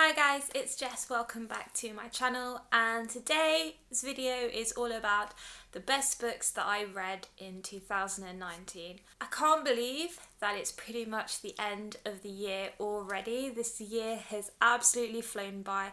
Hi guys, it's Jess. Welcome back to my channel, and today's video is all about the best books that I read in 2019. I can't believe that it's pretty much the end of the year already. This year has absolutely flown by,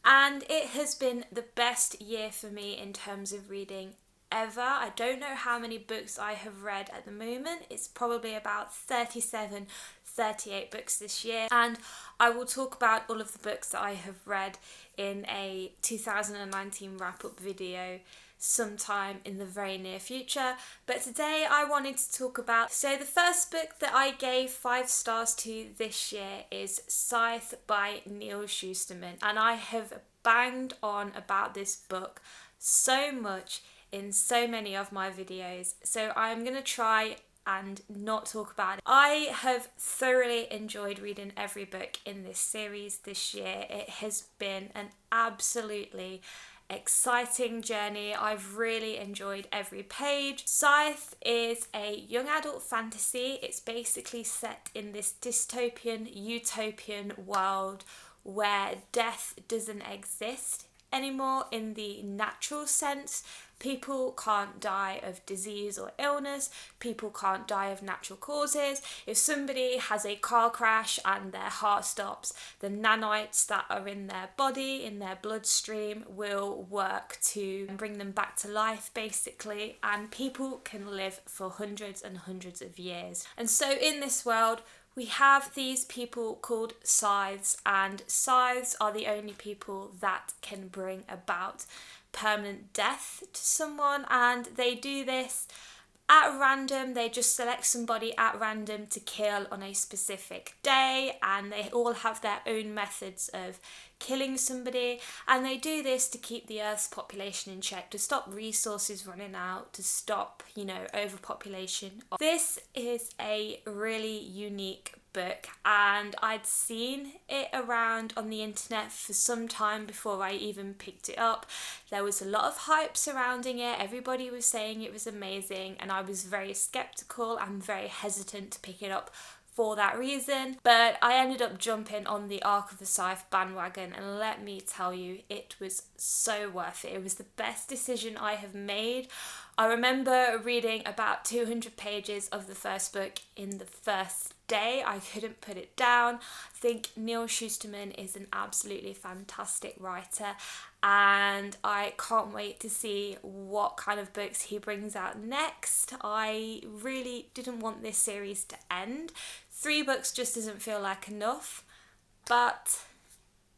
and it has been the best year for me in terms of reading ever. I don't know how many books I have read at the moment. It's probably about 38 books this year, and I will talk about all of the books that I have read in a 2019 wrap-up video sometime in the very near future. But today I wanted to talk about, the first book that I gave 5 stars to this year is Scythe by Neil Shusterman, and I have banged on about this book so much in so many of my videos, so I'm going to try and not talk about it. I have thoroughly enjoyed reading every book in this series this year. It has been an absolutely exciting journey. I've really enjoyed every page. Scythe is a young adult fantasy. It's basically set in this dystopian, utopian world where death doesn't exist anymore in the natural sense. People can't die of disease or illness. People can't die of natural causes. If somebody has a car crash and their heart stops, the nanites that are in their body, in their bloodstream, will work to bring them back to life, basically, and people can live for hundreds and hundreds of years. And so in this world, we have these people called scythes, and scythes are the only people that can bring about permanent death to someone, and they do this at random. They just select somebody at random to kill on a specific day, and they all have their own methods of killing somebody, and they do this to keep the Earth's population in check, to stop resources running out, to stop, overpopulation. This is a really unique book, and I'd seen it around on the internet for some time before I even picked it up. There was a lot of hype surrounding it. Everybody was saying it was amazing, and I was very skeptical and very hesitant to pick it up for that reason, but I ended up jumping on the Arc of the Scythe bandwagon, and let me tell you, it was so worth it. It was the best decision I have made. I remember reading about 200 pages of the first book in the first day. I couldn't put it down. I think Neil Shusterman is an absolutely fantastic writer, and I can't wait to see what kind of books he brings out next. I really didn't want this series to end. 3 books just doesn't feel like enough, but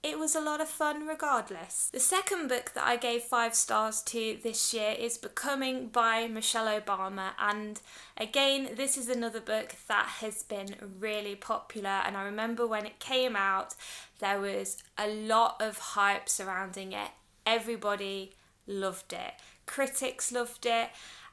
it was a lot of fun regardless. The second book that I gave 5 stars to this year is Becoming by Michelle Obama, and again, this is another book that has been really popular, and I remember when it came out there was a lot of hype surrounding it. Everybody loved it. Critics loved it.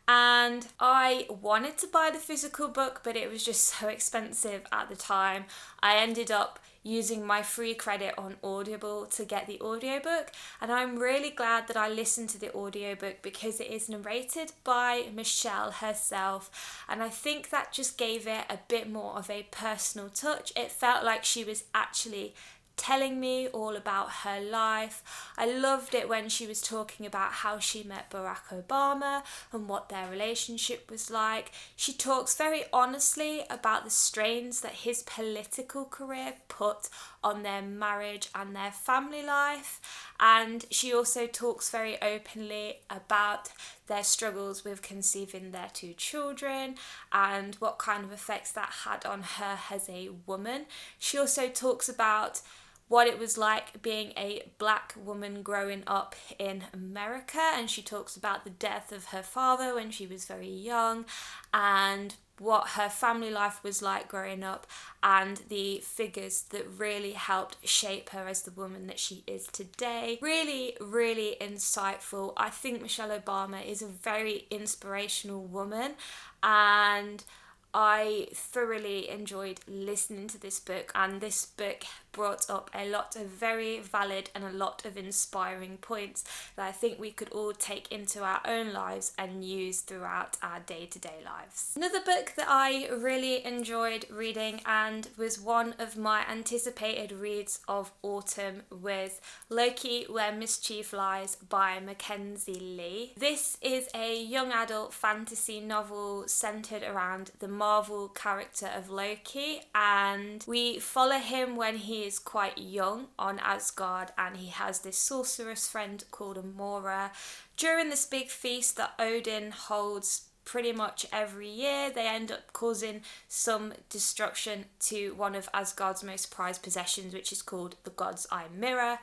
And I wanted to buy the physical book, but it was just so expensive at the time. I ended up using my free credit on Audible to get the audiobook, and I'm really glad that I listened to the audiobook because it is narrated by Michelle herself, and I think that just gave it a bit more of a personal touch. It felt like she was actually telling me all about her life. I loved it when she was talking about how she met Barack Obama and what their relationship was like. She talks very honestly about the strains that his political career put on their marriage and their family life, and she also talks very openly about their struggles with conceiving their 2 children and what kind of effects that had on her as a woman. She also talks about what it was like being a black woman growing up in America, and she talks about the death of her father when she was very young and what her family life was like growing up, and the figures that really helped shape her as the woman that she is today. Really, really insightful. I think Michelle Obama is a very inspirational woman, and I thoroughly enjoyed listening to this book, and this book brought up a lot of very valid and a lot of inspiring points that I think we could all take into our own lives and use throughout our day-to-day lives. Another book that I really enjoyed reading and was one of my anticipated reads of autumn was Loki, Where Mischief Lies by Mackenzie Lee. This is a young adult fantasy novel centered around the Marvel character of Loki, and we follow him when he is quite young on Asgard, and he has this sorceress friend called Amora. During this big feast that Odin holds pretty much every year, they end up causing some destruction to one of Asgard's most prized possessions, which is called the God's Eye Mirror.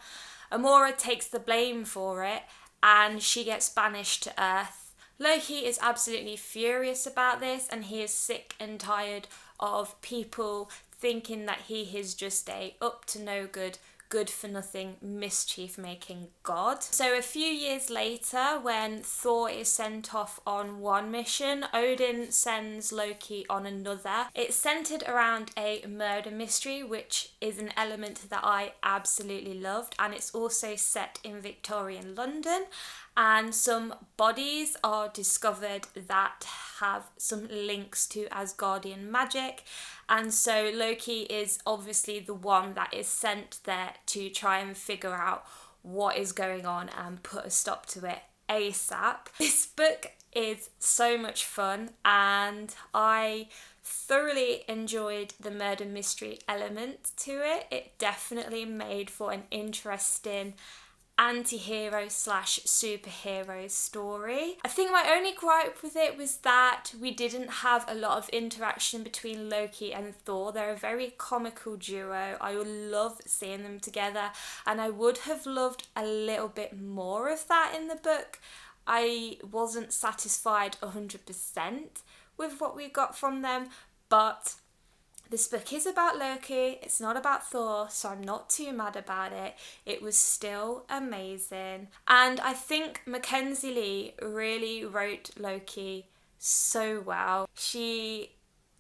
Amora takes the blame for it and she gets banished to Earth. Loki is absolutely furious about this, and he is sick and tired of people thinking that he is just a up to no good, good for nothing, mischief making god. So a few years later, when Thor is sent off on one mission, Odin sends Loki on another. It's centered around a murder mystery, which is an element that I absolutely loved, and it's also set in Victorian London, and some bodies are discovered that have some links to Asgardian magic, and so Loki is obviously the one that is sent there to try and figure out what is going on and put a stop to it ASAP. This book is so much fun, and I thoroughly enjoyed the murder mystery element to it. It definitely made for an interesting anti-hero / superhero story. I think my only gripe with it was that we didn't have a lot of interaction between Loki and Thor. They're a very comical duo. I would love seeing them together, and I would have loved a little bit more of that in the book. I wasn't satisfied 100% with what we got from them, but this book is about Loki, it's not about Thor, so I'm not too mad about it. It was still amazing. And I think Mackenzie Lee really wrote Loki so well. She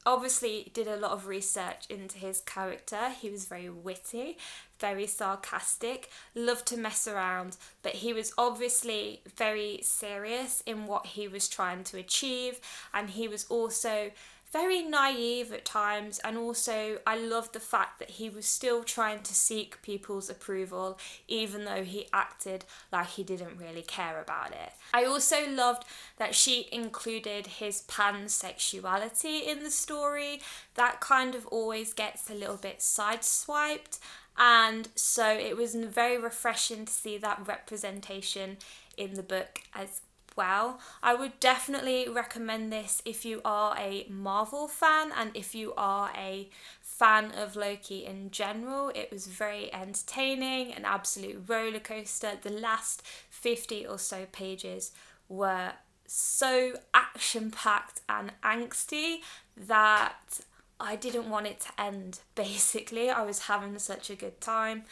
obviously did a lot of research into his character. He was very witty, very sarcastic, loved to mess around, but he was obviously very serious in what he was trying to achieve, and he was also very naive at times, and also I love the fact that he was still trying to seek people's approval even though he acted like he didn't really care about it. I also loved that she included his pansexuality in the story. That kind of always gets a little bit sideswiped, and so it was very refreshing to see that representation in the book as well. I would definitely recommend this if you are a Marvel fan and if you are a fan of Loki in general. It was very entertaining, an absolute roller coaster. The last 50 or so pages were so action-packed and angsty that I didn't want it to end, basically. I was having such a good time.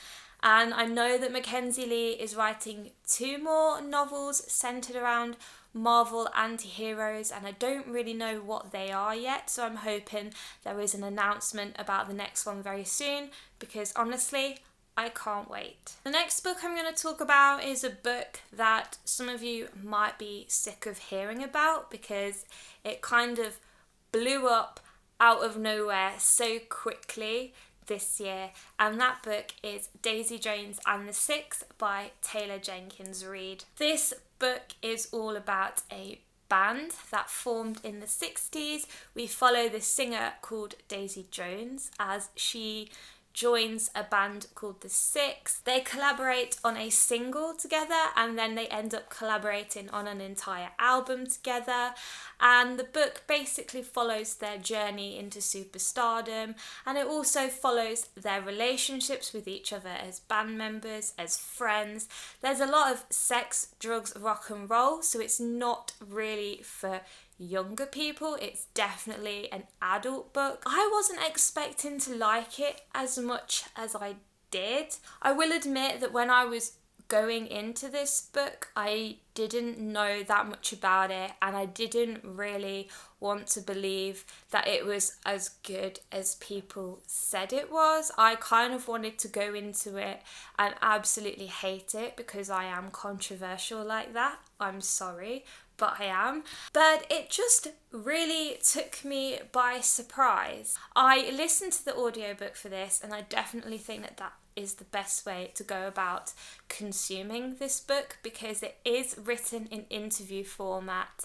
And I know that Mackenzie Lee is writing 2 more novels centered around Marvel anti-heroes, and I don't really know what they are yet, so I'm hoping there is an announcement about the next one very soon, because honestly, I can't wait. The next book I'm going to talk about is a book that some of you might be sick of hearing about, because it kind of blew up out of nowhere so quickly this year, and that book is Daisy Jones and the Six by Taylor Jenkins Reid. This book is all about a band that formed in the 60s. We follow this singer called Daisy Jones as she joins a band called the Six. They collaborate on a single together, and then they end up collaborating on an entire album together, and the book basically follows their journey into superstardom, and it also follows their relationships with each other as band members, as friends. There's a lot of sex, drugs, rock and roll, so it's not really for younger people. It's definitely an adult book. I wasn't expecting to like it as much as I did. I will admit that when I was going into this book, I didn't know that much about it, and I didn't really want to believe that it was as good as people said it was. I kind of wanted to go into it and absolutely hate it because I am controversial like that. I'm sorry, but I am. But it just really took me by surprise. I listened to the audiobook for this, and I definitely think that is the best way to go about consuming this book because it is written in interview format.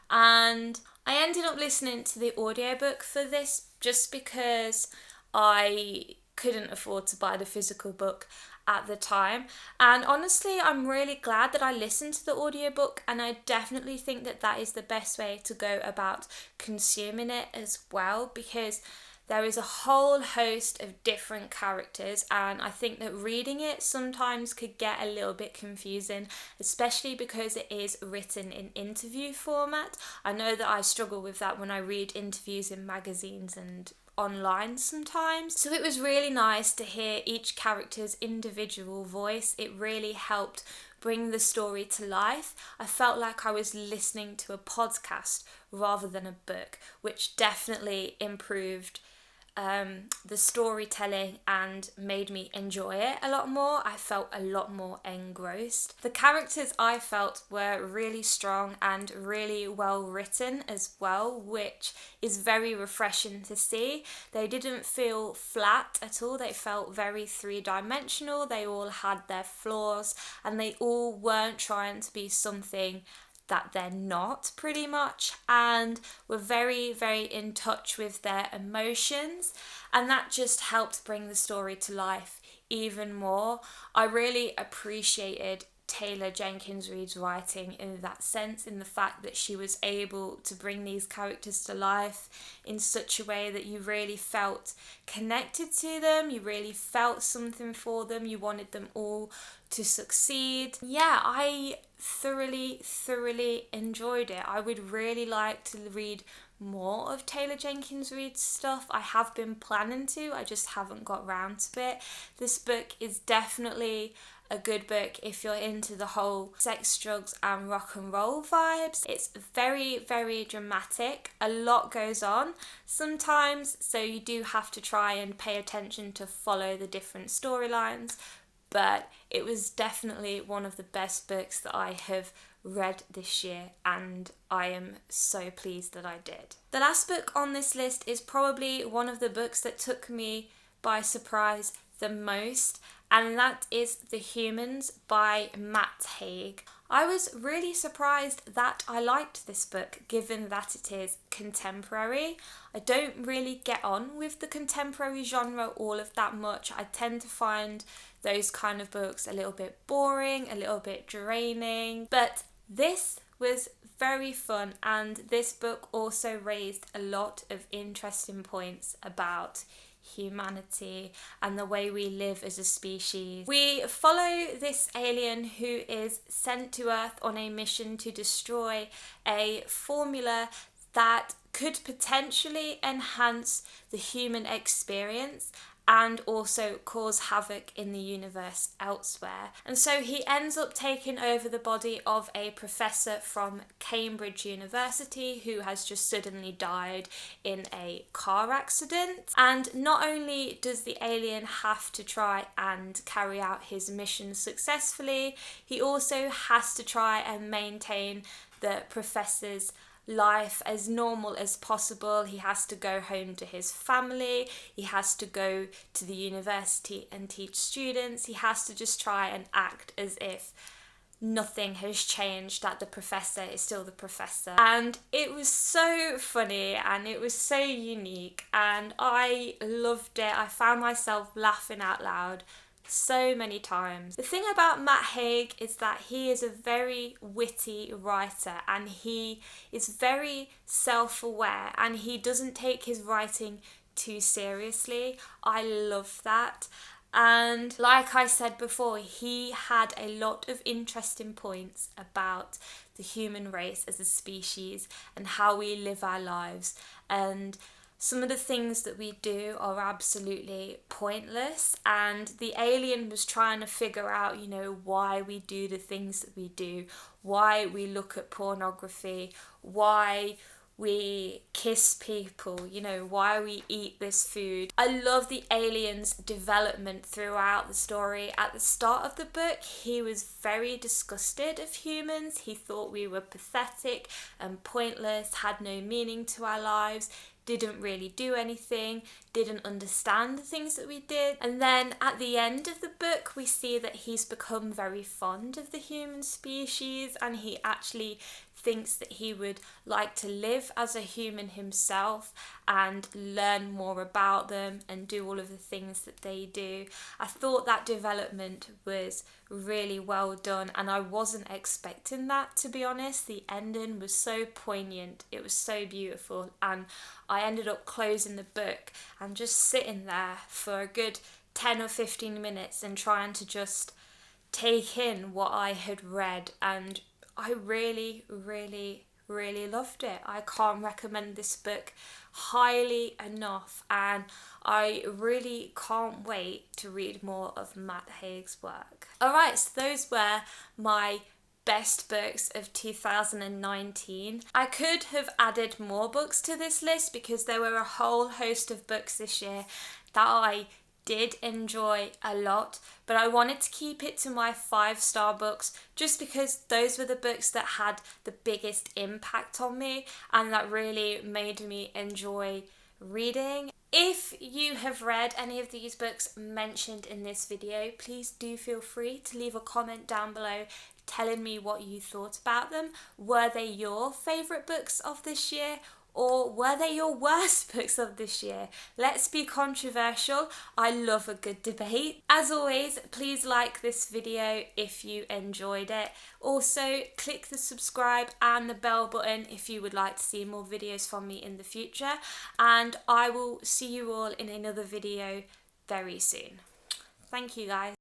And I ended up listening to the audiobook for this just because I couldn't afford to buy the physical book at the time. And honestly, I'm really glad that I listened to the audiobook, and I definitely think that is the best way to go about consuming it as well, because there is a whole host of different characters, and I think that reading it sometimes could get a little bit confusing, especially because it is written in interview format. I know that I struggle with that when I read interviews in magazines and online sometimes. So it was really nice to hear each character's individual voice. It really helped bring the story to life. I felt like I was listening to a podcast rather than a book, which definitely improved the storytelling and made me enjoy it a lot more. I felt a lot more engrossed. The characters I felt were really strong and really well written as well, which is very refreshing to see. They didn't feel flat at all. They felt very three-dimensional. They all had their flaws, and they all weren't trying to be something that they're not, pretty much, and were very, very in touch with their emotions, and that just helped bring the story to life even more. I really appreciated Taylor Jenkins Reid's writing in that sense, in the fact that she was able to bring these characters to life in such a way that you really felt connected to them, you really felt something for them, you wanted them all to succeed. Yeah, I thoroughly enjoyed it. I would really like to read more of Taylor Jenkins Reid's stuff. I have been planning to, I just haven't got round to it. This book is definitely a good book if you're into the whole sex, drugs and rock and roll vibes. It's very, very dramatic. A lot goes on sometimes, so you do have to try and pay attention to follow the different storylines. But it was definitely one of the best books that I have read this year, and I am so pleased that I did. The last book on this list is probably one of the books that took me by surprise the most, and that is The Humans by Matt Haig. I was really surprised that I liked this book, given that it is contemporary. I don't really get on with the contemporary genre all of that much. I tend to find those kind of books a little bit boring, a little bit draining, but this was very fun, and this book also raised a lot of interesting points about humanity and the way we live as a species. We follow this alien who is sent to Earth on a mission to destroy a formula that could potentially enhance the human experience and also cause havoc in the universe elsewhere. And so he ends up taking over the body of a professor from Cambridge University who has just suddenly died in a car accident. And not only does the alien have to try and carry out his mission successfully, he also has to try and maintain the professor's life as normal as possible. He has to go home to his family, he has to go to the university and teach students, he has to just try and act as if nothing has changed, that the professor is still the professor. And it was so funny and it was so unique and I loved it. I found myself laughing out loud so many times. The thing about Matt Haig is that he is a very witty writer and he is very self-aware and he doesn't take his writing too seriously. I love that. And like I said before, he had a lot of interesting points about the human race as a species and how we live our lives. And some of the things that we do are absolutely pointless, and the alien was trying to figure out, you know, why we do the things that we do, why we look at pornography, why we kiss people, you know, why we eat this food. I love the alien's development throughout the story. At the start of the book, he was very disgusted of humans. He thought we were pathetic and pointless, had no meaning to our lives, didn't really do anything, didn't understand the things that we did. And then at the end of the book, we see that he's become very fond of the human species, and he actually thinks that he would like to live as a human himself and learn more about them and do all of the things that they do. I thought that development was really well done, and I wasn't expecting that, to be honest. The ending was so poignant, it was so beautiful, and I ended up closing the book and just sitting there for a good 10 or 15 minutes and trying to just take in what I had read, and I really, really, really loved it. I can't recommend this book highly enough, and I really can't wait to read more of Matt Haig's work. Alright, so those were my best books of 2019. I could have added more books to this list because there were a whole host of books this year that I did enjoy a lot, but I wanted to keep it to my 5-star books just because those were the books that had the biggest impact on me and that really made me enjoy reading. If you have read any of these books mentioned in this video, please do feel free to leave a comment down below telling me what you thought about them. Were they your favourite books of this year? Or were they your worst books of this year? Let's be controversial. I love a good debate. As always, please like this video if you enjoyed it. Also, click the subscribe and the bell button if you would like to see more videos from me in the future. And I will see you all in another video very soon. Thank you, guys.